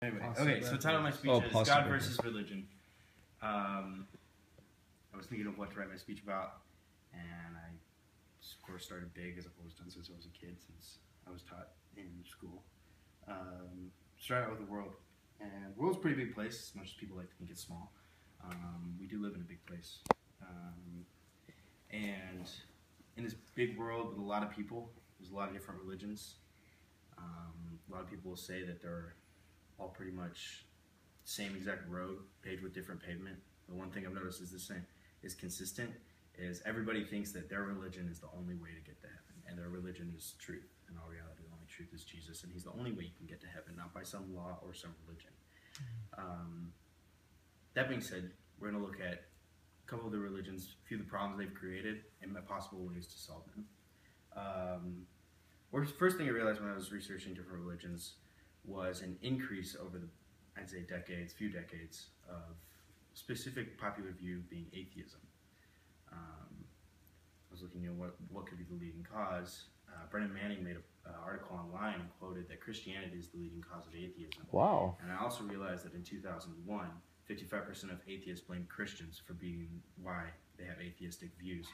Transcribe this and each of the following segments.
Anyway, okay, so the title of my speech is God versus Religion. I was thinking of what to write my speech about, and I, of course, started big, as I've always done since I was a kid, since I was taught in school. Started out with the world, and the world's a pretty big place, as much as people like to think it's small. We do live in a big place. And in this big world with a lot of people, there's a lot of different religions. A lot of people will say that they're all pretty much same exact road, paved with different pavement. The one thing I've noticed is the same, is consistent, is everybody thinks that their religion is the only way to get to heaven, and their religion is truth. In all reality, the only truth is Jesus, and he's the only way you can get to heaven, not by some law or some religion. That being said, we're going to look at a couple of the religions, a few of the problems they've created, and possible ways to solve them. First thing I realized when I was researching different religions was an increase over the, I'd say, few decades, of specific popular view being atheism. I was looking at what could be the leading cause. Brennan Manning made an article online and quoted that Christianity is the leading cause of atheism. Wow. And I also realized that in 2001, 55% of atheists blamed Christians for being why they have atheistic views,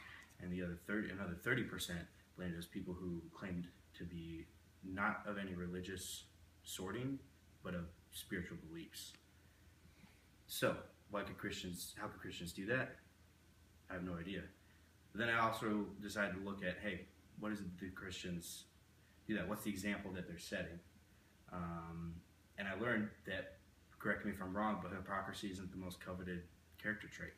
and another 30% blamed as people who claimed to be not of any religious sorting, but of spiritual beliefs. So, how could Christians do that? I have no idea. But then I also decided to look at, hey, what is it the Christians do that? What's the example that they're setting? And I learned that, correct me if I'm wrong, but hypocrisy isn't the most coveted character trait.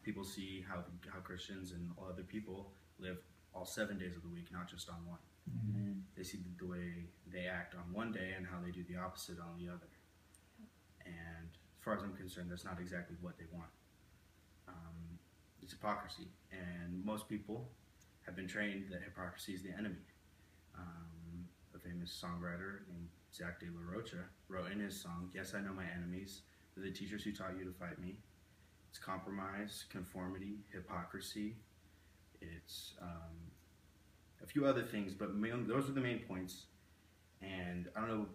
People see how Christians and all other people live all 7 days of the week, not just on one. Mm-hmm. They see the way they act on one day and how they do the opposite on the other. And as far as I'm concerned, that's not exactly what they want. It's hypocrisy. And most people have been trained that hypocrisy is the enemy. A famous songwriter named Zach De La Rocha wrote in his song, "Yes, I know my enemies. They're the teachers who taught you to fight me." It's compromise, conformity, hypocrisy. It's a few other things, but those are the main points. And I don't know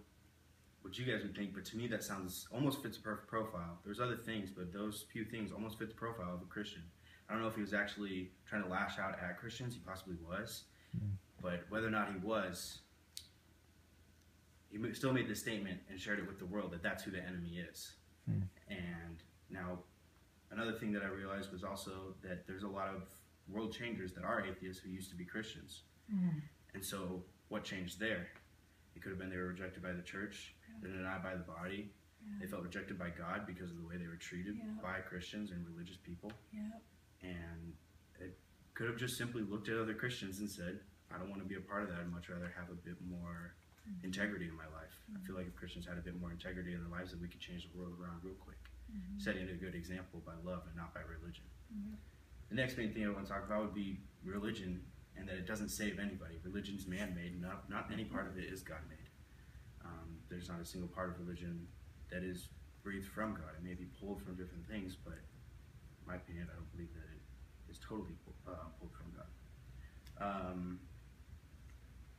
what you guys would think, but to me that sounds almost fits a perfect profile. There's other things, but those few things almost fit the profile of a Christian. I don't know if he was actually trying to lash out at Christians. He possibly was. But whether or not he was, he still made this statement and shared it with the world that that's who the enemy is. And now, another thing that I realized was also that there's a lot of world changers that are atheists who used to be Christians. And so what changed there? It could have been they were rejected by the church, they're denied by the body, they felt rejected by God because of the way they were treated by Christians and religious people. And it could have just simply looked at other Christians and said, I don't want to be a part of that, I'd much rather have a bit more integrity in my life. I feel like if Christians had a bit more integrity in their lives, that we could change the world around real quick. Setting a good example by love and not by religion. The next main thing I want to talk about would be religion, and that it doesn't save anybody. Religion's man-made, not any part of it is God-made. There's not a single part of religion that is breathed from God. It may be pulled from different things, but in my opinion, I don't believe that it is totally pulled from God.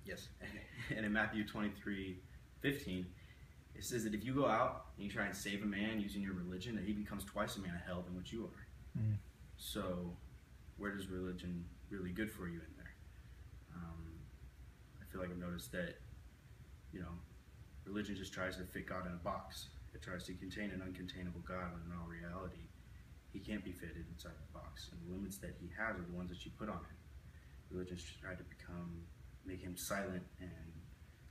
Yes, and in Matthew 23:15, it says that if you go out and you try and save a man using your religion, that he becomes twice a man of hell than what you are. So, where does religion really good for you in there? I feel like I've noticed that, religion just tries to fit God in a box. It tries to contain an uncontainable God, when in all reality, he can't be fitted inside the box. And the limits that he has are the ones that you put on him. Religion's tried to make him silent and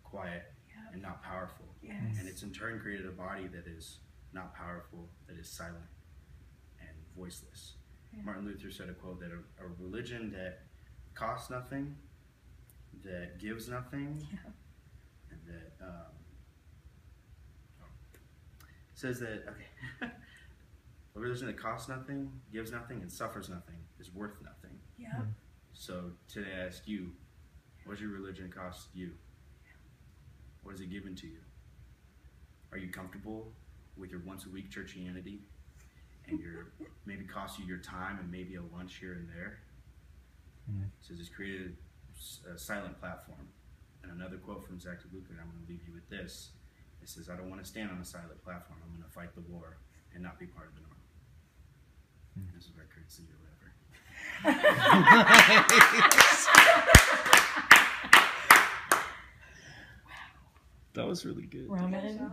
quiet and not powerful. And it's in turn created a body that is not powerful, that is silent and voiceless. Martin Luther said a quote that a religion that costs nothing, that gives nothing, and that says that a religion that costs nothing, gives nothing, and suffers nothing is worth nothing. So today I ask you, what does your religion cost you? What is it given to you? Are you comfortable with your once-a-week churchianity? And maybe cost you your time and maybe a lunch here and there? It says it's created a silent platform. And another quote from Zach DeLuca, and I'm going to leave you with this. It says, I don't want to stand on a silent platform. I'm going to fight the war and not be part of the norm. This is by Kurt Seeger, whatever. That was really good. Roman.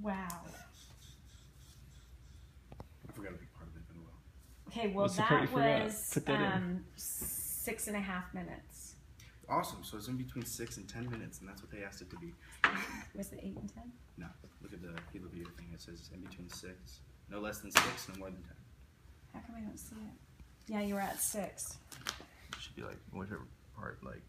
Wow. I forgot a big part of it, but well. Okay, well What's the part that you forgot? was Put that in. 6.5 minutes. Awesome. So it's in between 6 and 10 minutes, and that's what they asked it to be. Was it 8 and 10? No. Look at the Halo Video thing. It says in between 6. No less than 6, no more than 10. How come I don't see it? Yeah, you were at 6. It should be like, whichever part, like